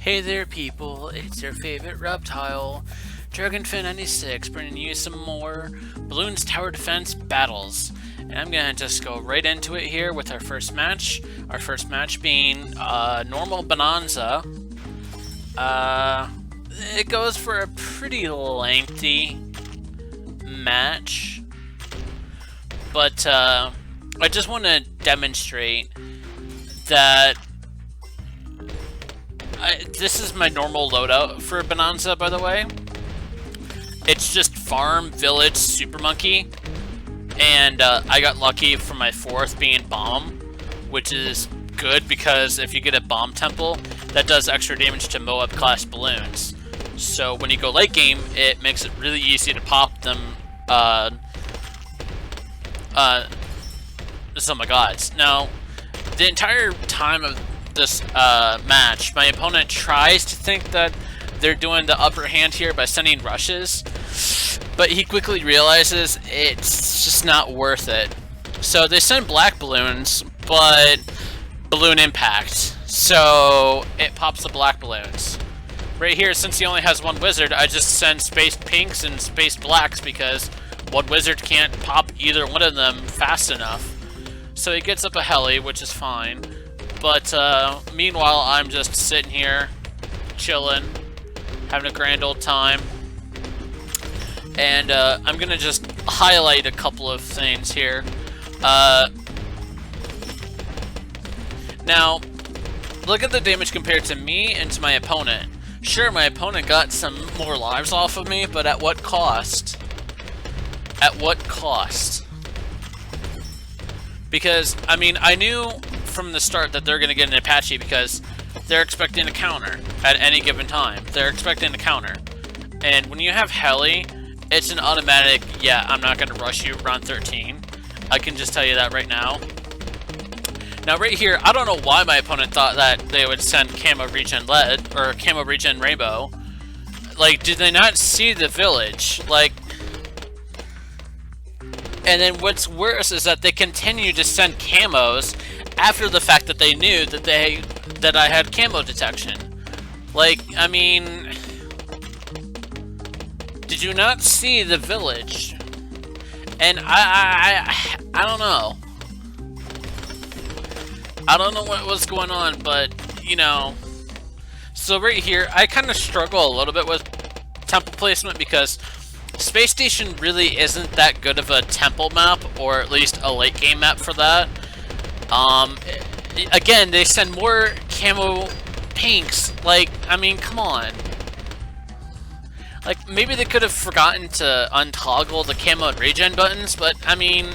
Hey there people, it's your favorite reptile, Dragonfin96, bringing you some more Balloons Tower Defense battles. And I'm gonna just go right into it here with our first match. Our first match being normal Bonanza. It goes for a pretty lengthy match, but I just want to demonstrate that this is my normal loadout for Bonanza, by the way. It's just farm, village, super monkey, and I got lucky for my fourth being bomb, which is good because if you get a bomb temple, that does extra damage to Moab class balloons. So when you go late game, it makes it really easy to pop them. Oh my gods! Now, the entire time of this match, my opponent tries to think that they're doing the upper hand here by sending rushes, but he quickly realizes it's just not worth it. So they send black balloons, but balloon impact, so it pops the black balloons. Right here, since he only has one wizard, I just send spaced pinks and spaced blacks because one wizard can't pop either one of them fast enough. So he gets up a heli, which is fine. But meanwhile, I'm just sitting here, chilling, having a grand old time. And I'm gonna just highlight a couple of things here. Now, look at the damage compared to me and to my opponent. Sure, my opponent got some more lives off of me, but at what cost? At what cost? Because, I mean, I knew from the start that they're going to get an Apache because they're expecting a counter at any given time. They're expecting a counter. And when you have heli, it's an automatic, yeah, I'm not going to rush you round 13. I can just tell you that right now. Now right here, I don't know why my opponent thought that they would send Camo Regen Lead, or Camo Regen Rainbow. Like, did they not see the village? Like, and then what's worse is that they continue to send camos after the fact that they knew that I had camo detection. Like, I mean, did you not see the village? And I don't know. I don't know what was going on, but, you know. So right here, I kind of struggle a little bit with temple placement because Space Station really isn't that good of a temple map, or at least a late game map for that. Again, they send more camo pinks. Like, I mean, come on. Like, maybe they could have forgotten to untoggle the camo and regen buttons, but, I mean,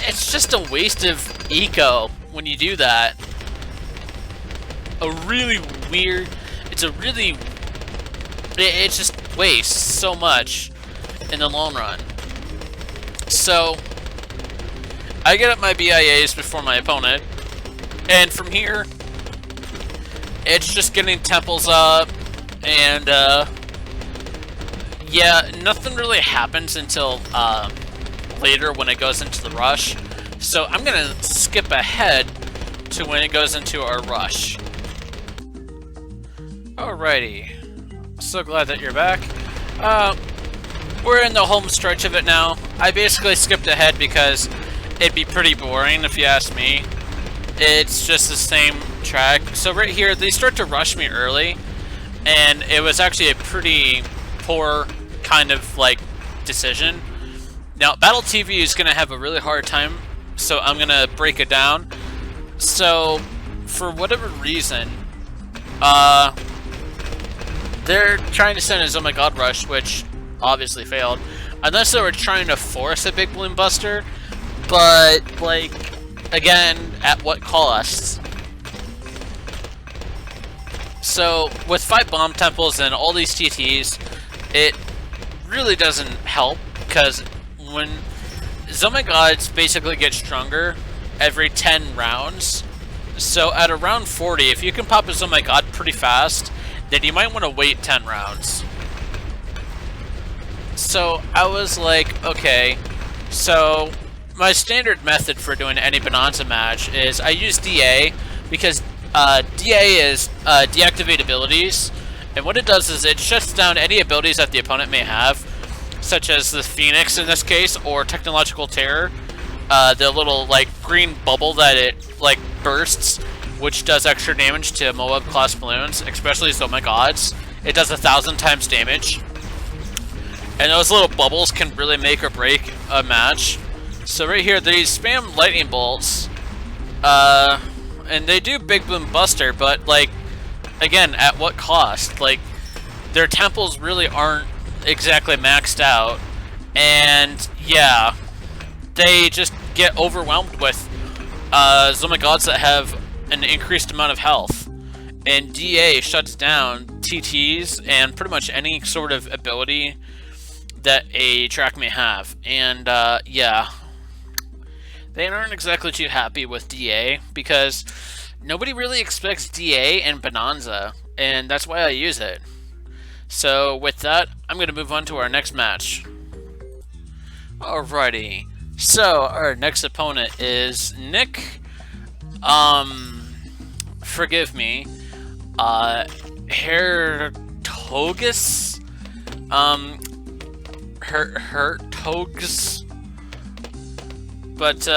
it's just a waste of eco when you do that. It just wastes so much in the long run. So, I get up my BIAs before my opponent, and from here, it's just getting temples up, and yeah, nothing really happens until later when it goes into the rush. So I'm gonna skip ahead to when it goes into our rush. Alrighty. So glad that you're back. We're in the home stretch of it now. I basically skipped ahead because it'd be pretty boring if you ask me. It's just the same track. So right here, they start to rush me early, and it was actually a pretty poor kind of like decision. Now, Battle TV is going to have a really hard time, so I'm going to break it down. So, for whatever reason, they're trying to send a Oh My God rush, which obviously failed. Unless they were trying to force a big balloon buster, but, like, again, at what cost? So, with 5 bomb temples and all these TTs, it really doesn't help, because when Oh My Gods basically get stronger every 10 rounds, so at around 40, if you can pop a Oh My God pretty fast, then you might want to wait 10 rounds. So I was like, okay, so my standard method for doing any Bonanza match is I use DA because DA is deactivate abilities, and what it does is it shuts down any abilities that the opponent may have, such as the Phoenix in this case, or Technological Terror, the little like green bubble that it like bursts, which does extra damage to Moab class balloons, especially Oh My Gods. It does 1,000 times damage, and those little bubbles can really make or break a match. So right here, they spam lightning bolts, and they do Big Boom Buster, but like, again, at what cost? Like, their temples really aren't exactly maxed out, and yeah, they just get overwhelmed with Oh My Gods that have an increased amount of health. And DA shuts down TTs and pretty much any sort of ability that a track may have. And yeah, they aren't exactly too happy with DA because nobody really expects DA and Bonanza, and that's why I use it. So with that, I'm going to move on to our next match. Alrighty, so our next opponent is Nick, forgive me, Hertogus, Hertogs, but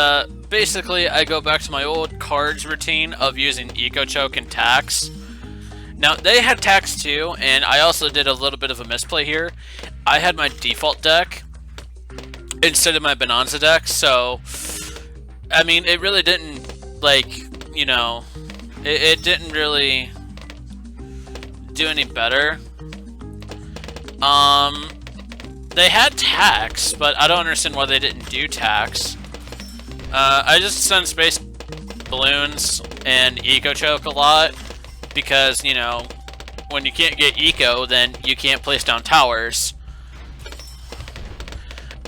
basically I go back to my old cards routine of using Eco Choke and Tax. Now, they had Tax too, and I also did a little bit of a misplay here. I had my default deck instead of my Bonanza deck, so, I mean, it really didn't, like, you know, it didn't really do any better. They had Tax, but I don't understand why they didn't do Tax. I just send Space Balloons and Eco Choke a lot, because, you know, when you can't get Eco, then you can't place down towers.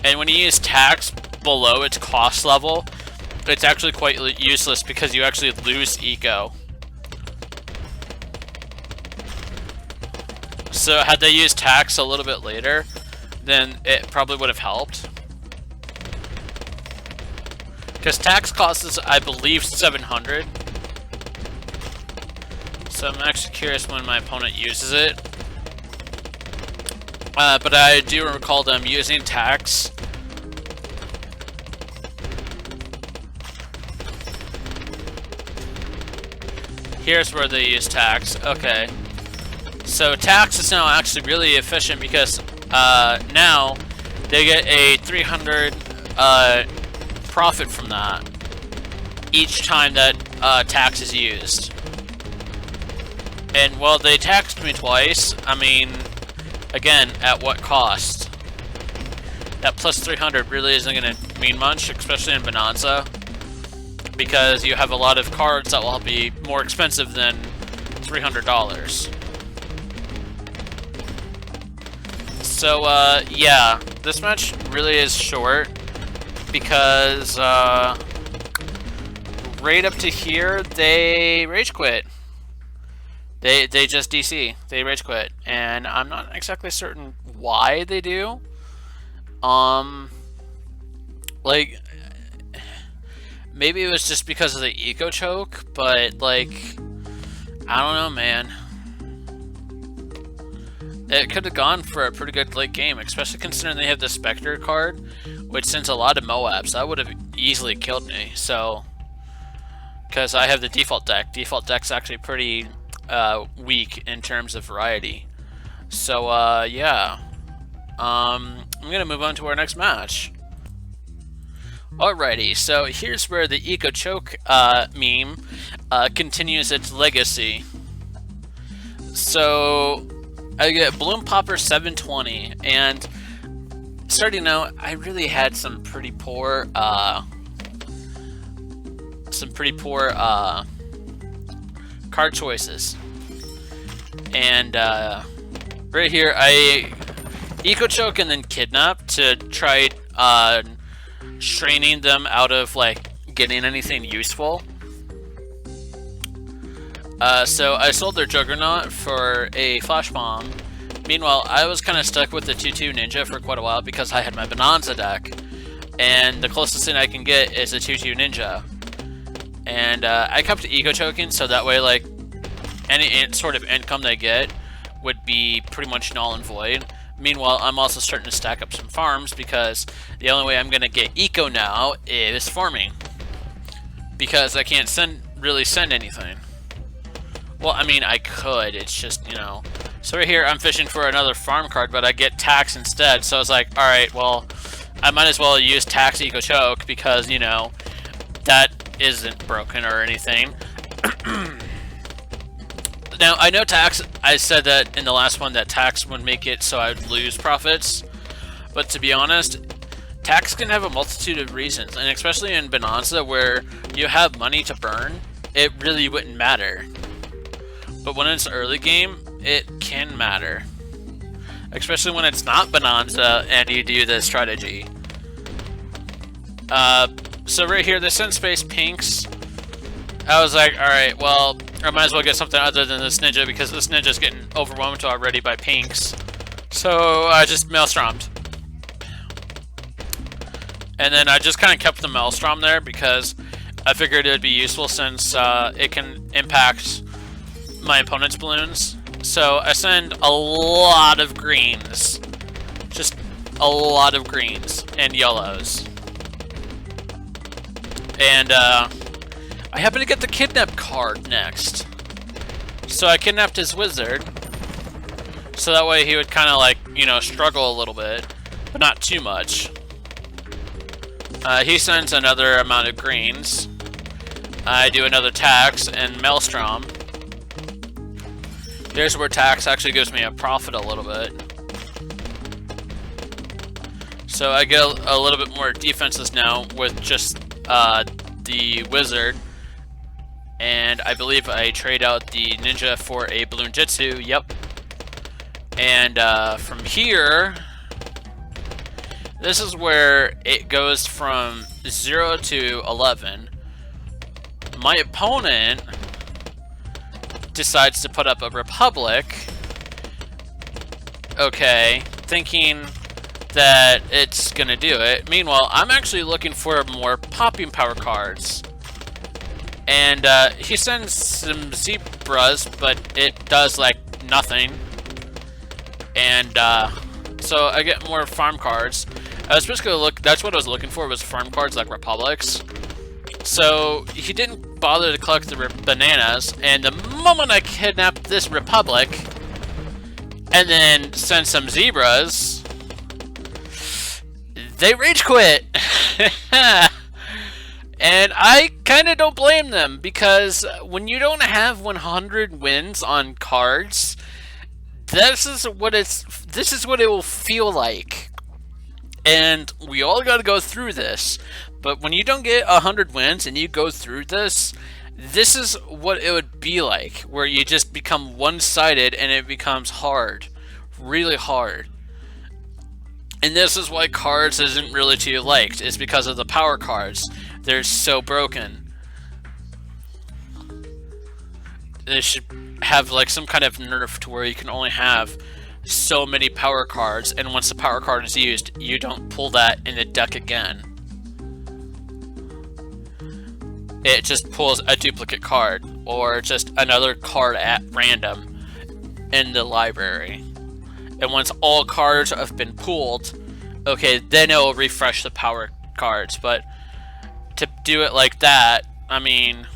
And when you use Tax below its cost level, it's actually quite useless because you actually lose Eco. So had they used Tax a little bit later, then it probably would have helped. Because Tax costs, I believe, 700. So I'm actually curious when my opponent uses it. But I do recall them using Tax. Here's where they use Tax. Okay. So Tax is now actually really efficient because now they get a 300 profit from that each time that Tax is used. And while they taxed me twice, I mean, again, at what cost? That plus 300 really isn't going to mean much, especially in Bonanza, because you have a lot of cards that will be more expensive than $300. So, yeah, this match really is short, because, right up to here, they rage quit. They just DC. They rage quit. And I'm not exactly certain why they do. Like, maybe it was just because of the Eco Choke, but, like, I don't know, man. It could have gone for a pretty good late game, especially considering they have the Spectre card, which sends a lot of Moabs. That would have easily killed me, so... Because I have the default deck. Default deck's actually pretty weak in terms of variety. So, yeah. I'm gonna move on to our next match. Alrighty, so here's where the Eco Choke meme continues its legacy. So, I get Bloom Popper 720, and starting out, I really had some pretty poor card choices. And right here, I Eco Choke and then Kidnap to try straining them out of like getting anything useful. So I sold their Juggernaut for a Flash Bomb. Meanwhile, I was kind of stuck with the 2-2 Ninja for quite a while because I had my Bonanza deck, and the closest thing I can get is a 2-2 Ninja. And I kept eco choking so that way, like, any sort of income they get would be pretty much null and void. Meanwhile, I'm also starting to stack up some farms because the only way I'm going to get eco now is farming. Because I can't really send anything. Well, I mean, I could. It's just, you know. So right here, I'm fishing for another farm card, but I get tax instead. So I was like, alright, well, I might as well use tax eco choke because, you know, that isn't broken or anything. Now, I know tax, I said that in the last one that tax would make it so I'd lose profits. But to be honest, tax can have a multitude of reasons. And especially in Bonanza where you have money to burn, it really wouldn't matter. But when it's early game, it can matter. Especially when it's not Bonanza and you do this strategy. So right here, the Sun Space Pinks. I was like, alright, well, I might as well get something other than this ninja because this ninja's getting overwhelmed already by pinks. So I just Maelstrommed. And then I just kind of kept the Maelstrom there because I figured it would be useful since it can impact my opponent's balloons. So I send a lot of greens. Just a lot of greens and yellows. And I happen to get the kidnap card next. So I kidnapped his wizard. So that way he would kind of like, you know, struggle a little bit. But not too much. He sends another amount of greens. I do another tax and Maelstrom. Here's where tax actually gives me a profit a little bit. So I get a little bit more defenses now with just the wizard. And I believe I trade out the ninja for a balloon jitsu. Yep. And from here, this is where it goes from 0 to 11. My opponent decides to put up a Republic. Okay, thinking that it's gonna do it. Meanwhile, I'm actually looking for more popping power cards. And he sends some zebras, but it does like nothing. And so I get more farm cards. I was just gonna look, that's what I was looking for, was farm cards like Republics. So he didn't bother to collect the bananas, and the moment I kidnapped this Republic, and then sent some zebras, they rage quit. And I kind of don't blame them, because when you don't have 100 wins on cards, this is what it will feel like. And we all got to go through this. But when you don't get 100 wins and you go through this, this is what it would be like, where you just become one-sided and it becomes hard, really hard. And this is why cards isn't really too liked. It's because of the power cards. They're so broken. They should have like some kind of nerf to where you can only have so many power cards, and once the power card is used, you don't pull that in the deck again. It just pulls a duplicate card, or just another card at random in the library. And once all cards have been pulled, okay, then it will refresh the power cards. But to do it like that, I mean,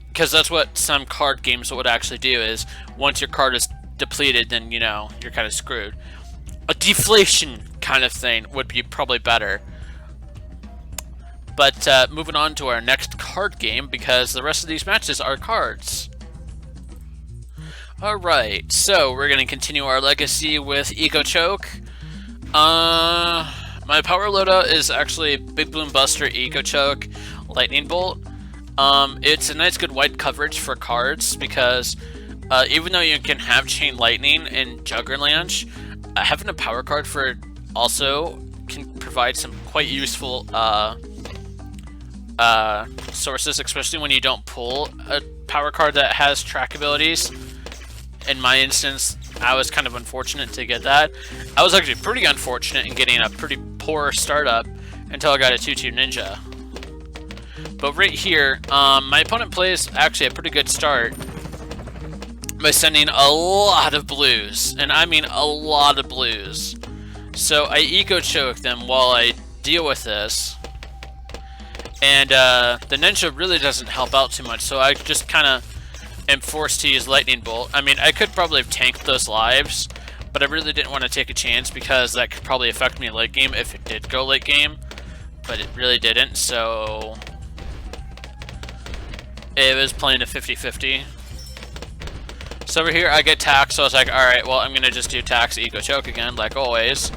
because that's what some card games would actually do, is once your card is depleted, then, you know, you're kind of screwed. A deflation kind of thing would be probably better. But moving on to our next card game, because the rest of these matches are cards. Alright, so we're going to continue our legacy with Eco Choke. My power loadout is actually Big Bloom Buster, Eco Choke, Lightning Bolt. It's a nice good wide coverage for cards, because even though you can have Chain Lightning and Juggerlanche, having a power card for it also can provide some quite useful sources, especially when you don't pull a power card that has track abilities. In my instance, I was kind of unfortunate to get that. I was actually pretty unfortunate in getting a pretty poor startup until I got a 2-2 ninja. But right here, my opponent plays actually a pretty good start by sending a lot of blues, and I mean a lot of blues. So I eco choke them while I deal with this, and the ninja really doesn't help out too much, so I just kind of am forced to use lightning bolt. I mean, I could probably have tanked those lives, but I really didn't want to take a chance because that could probably affect me late game if it did go late game, but it really didn't, so it was playing a 50-50. So over here I get tax, so I was like, alright, well I'm gonna just do tax, eco choke again, like always.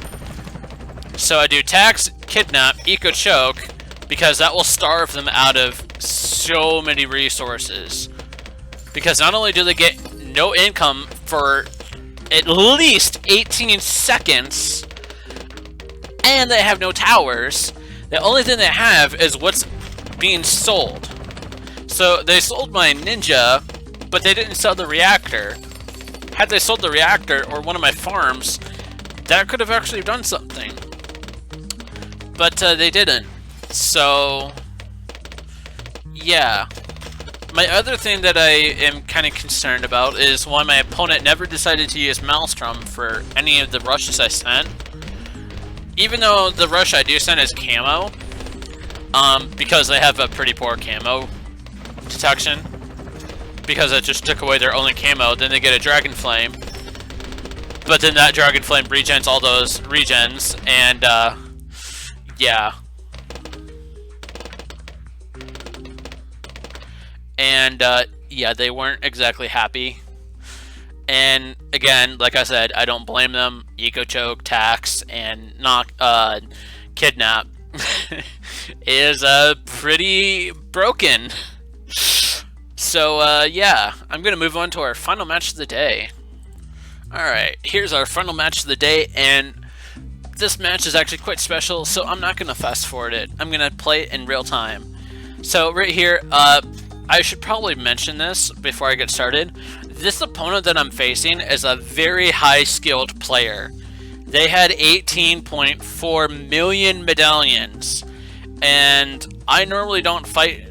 So I do tax, kidnap, eco choke, because that will starve them out of so many resources. Because not only do they get no income for at least 18 seconds, and they have no towers, the only thing they have is what's being sold. So they sold my ninja, but they didn't sell the reactor. Had they sold the reactor or one of my farms, that could have actually done something. But they didn't. So, yeah. My other thing that I am kind of concerned about is why my opponent never decided to use Maelstrom for any of the rushes I sent. Even though the rush I do send is camo, because they have a pretty poor camo detection. Because I just took away their only camo, then they get a Dragon Flame. But then that Dragon Flame regens all those regens, and yeah. And yeah, they weren't exactly happy. And again, like I said, I don't blame them. Eco choke, tax, and knock, kidnap is pretty broken. So, yeah, I'm going to move on to our final match of the day. Alright, here's our final match of the day, and this match is actually quite special, so I'm not going to fast forward it. I'm going to play it in real time. So, right here, I should probably mention this before I get started. This opponent that I'm facing is a very high-skilled player. They had 18.4 million medallions, and I normally don't fight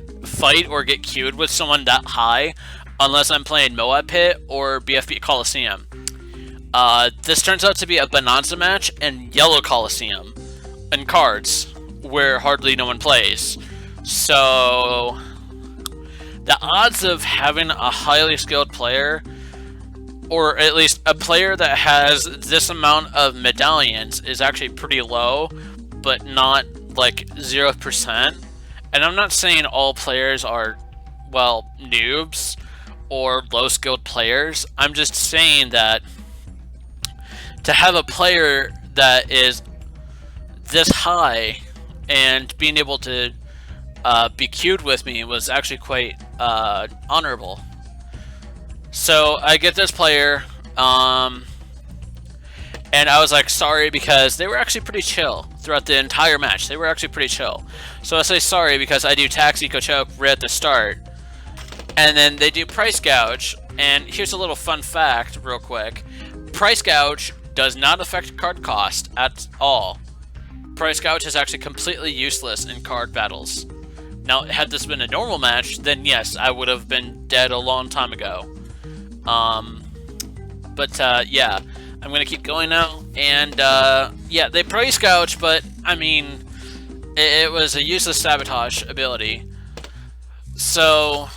or get queued with someone that high unless I'm playing Moab Pit or BFB Coliseum. This turns out to be a Bonanza match and Yellow Coliseum and cards where hardly no one plays. So the odds of having a highly skilled player, or at least a player that has this amount of medallions, is actually pretty low, but not like 0%. And I'm not saying all players are, well, noobs or low-skilled players. I'm just saying that to have a player that is this high and being able to be queued with me was actually quite honorable. So I get this player, and I was like, sorry, because they were actually pretty chill throughout the entire match. They were actually pretty chill. So I say sorry because I do tax eco choke right at the start. And then they do price gouge. And here's a little fun fact real quick. Price gouge does not affect card cost at all. Price gouge is actually completely useless in card battles. Now, had this been a normal match, then yes, I would have been dead a long time ago. Yeah. I'm going to keep going now, and, yeah, they price gouge, but, I mean, it was a useless sabotage ability. So,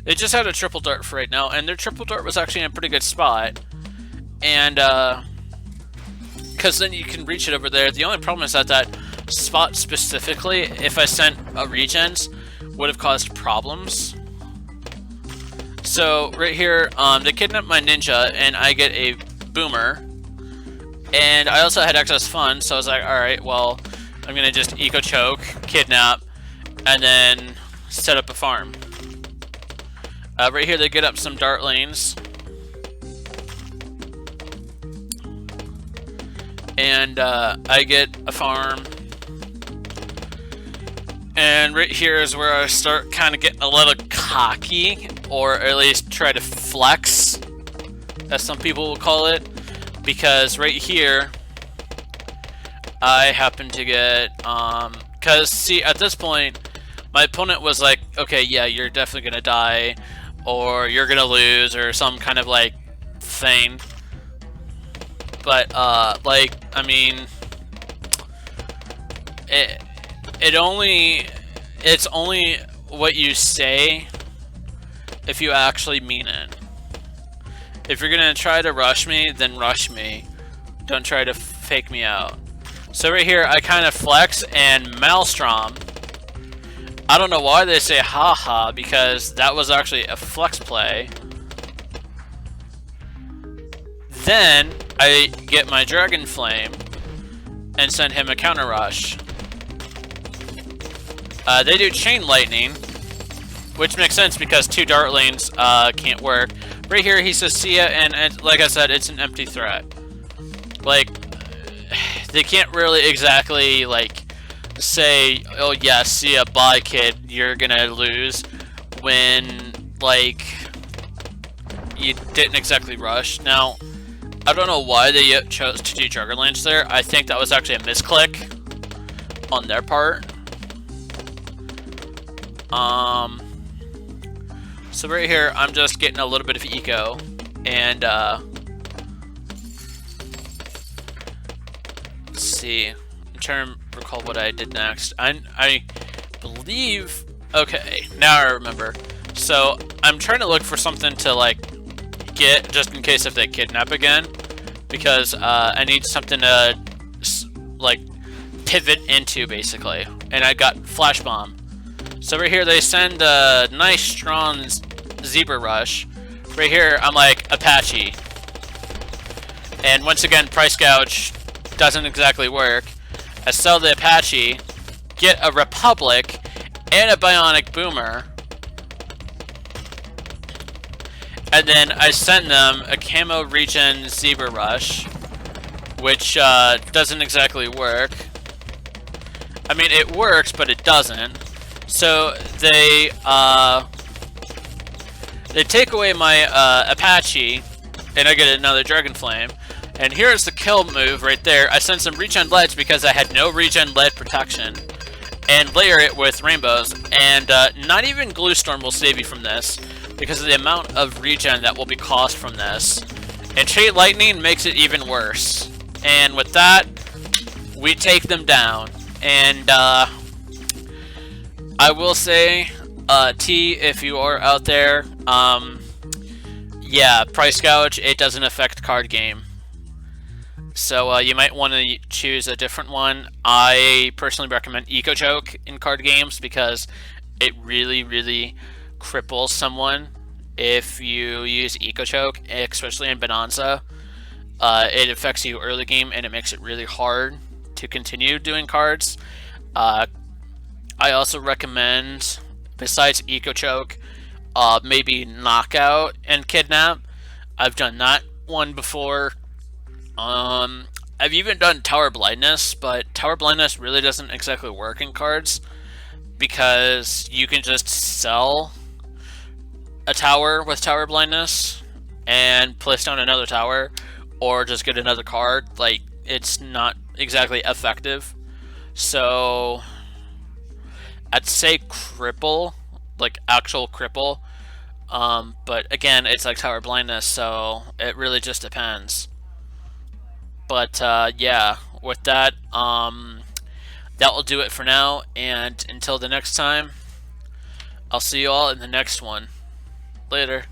they just had a triple dart for right now, and their triple dart was actually in a pretty good spot. And, because then you can reach it over there. The only problem is that that spot specifically, if I sent a regens, would have caused problems. So, right here, they kidnap my ninja, and I get a boomer. And I also had excess funds, so I was like, alright, well, I'm gonna just eco choke, kidnap, and then set up a farm. Right here, they get up some dart lanes. And I get a farm. And right here is where I start kind of getting a little cocky, or at least try to flex, as some people will call it, because right here I happen to get, because see, at this point My opponent was like, okay, yeah, you're definitely gonna die, or you're gonna lose, or some kind of like thing. But like, I mean, it's only what you say if you actually mean it. If you're gonna try to rush me, then rush me. Don't try to fake me out. So right here, I kind of flex and Maelstrom. I don't know why they say haha, because that was actually a flex play. Then I get my Dragon Flame and send him a counter rush. They do Chain Lightning, which makes sense because two Dartlings can't work. Right here he says see ya, and like I said, it's an empty threat. Like, they can't really exactly like say, oh yeah, see ya, bye kid, you're gonna lose, when like you didn't exactly rush. Now, I don't know why they chose to do Juggerlance there. I think that was actually a misclick on their part. So right here, I'm just getting a little bit of eco, and let's see. I'm trying to recall what I did next. I believe. Okay, now I remember. So I'm trying to look for something to like get, just in case if they kidnap again, because I need something to like pivot into basically, and I got Flash Bomb. So right here they send a nice strong Zebra Rush. Right here I'm like Apache, and once again Price Gouge doesn't exactly work. I sell the Apache, get a Republic and a Bionic Boomer, and then I send them a Camo Regen Zebra Rush, which doesn't exactly work. I mean, it works, but it doesn't. So they take away my Apache, and I get another Dragon Flame. And here's the kill move right there. I sent some regen leads because I had no regen lead protection, and layer it with rainbows. And not even Glue Storm will save you from this because of the amount of regen that will be cost from this. And Chain Lightning makes it even worse. And with that, we take them down. And I will say, T, if you are out there, yeah, Price Gouge, it doesn't affect card game. So you might want to choose a different one. I personally recommend Eco Choke in card games because it really, really cripples someone if you use Eco Choke, especially in Bonanza. It affects you early game and it makes it really hard to continue doing cards. I also recommend, besides Eco Choke, maybe Knockout and Kidnap. I've done that one before. I've even done Tower Blindness, but Tower Blindness really doesn't exactly work in cards because you can just sell a tower with Tower Blindness and place down another tower, or just get another card. Like, it's not exactly effective. So I'd say cripple, like actual cripple. But again, it's like Tower Blindness, so it really just depends. But yeah, with that, that will do it for now. And until the next time, I'll see you all in the next one. Later.